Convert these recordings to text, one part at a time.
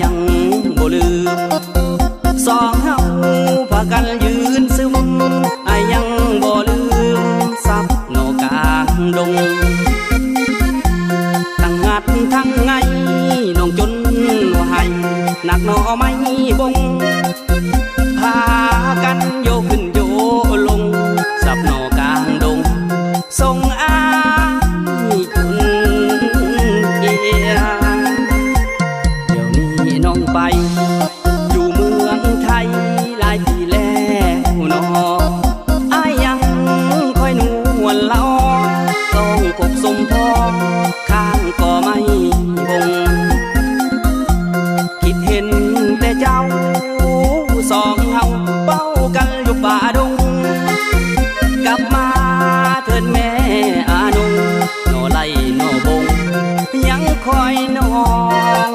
ยังบ่ลืมสองเฮาพากันยืนซึมอ้ายยังบ่ลืมซับโนกลางดงทั้งงัดทั้งไงน้องจนว่าให้หนักหน่อไม้บงพากันโยกขึ้นโยลงซับโนกลางดงทรงอ้ายจนเอียเดี๋ยวนี้น้องไปอยู่เมืองไทยหลายปีแล้วนออ้ายยังคอยนวลละออต้องกบสมพอข้างก็ไม่บงคิดเห็นแต่เจ้าสองเฮาเป้ากันอยู่ป่าดงกลับมาเถิดแม่อานุโนไล่โนบงยังคอยน้อง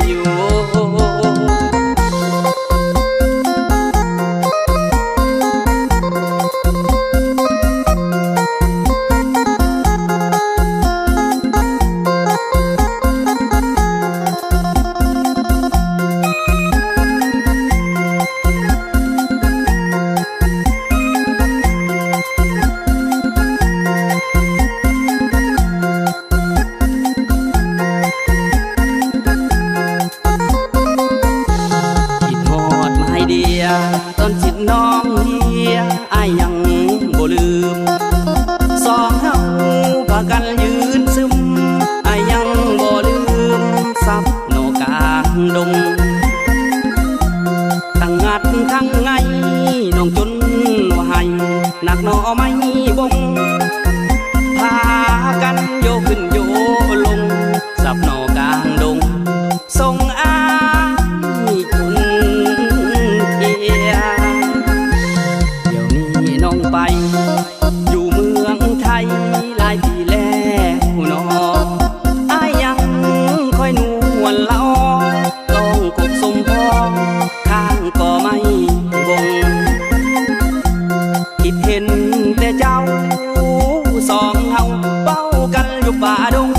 อยู่ตอนจิตน้องเฮียอ้ายยังบ่ลืมสองเฮาพากันยืนซึมอ้ายยังบ่ลืมซับโนกลางดงทั้งงัดทั้งไงน้องจนว่าให้หนักหน่อไม้บงพากันโยกขึ้นโยลงซับโนกลางดงทรงอ้ายจนเอียเดี๋ยวนี้น้องไปอยู่เมืองไทยหลายปีแล้วนออ้ายยังคอยนวลละออต้องกบสมพอข้างก็ไม่บงคิดเห็นแต่เจ้าสองเฮาเป้ากันอยู่ป่าดง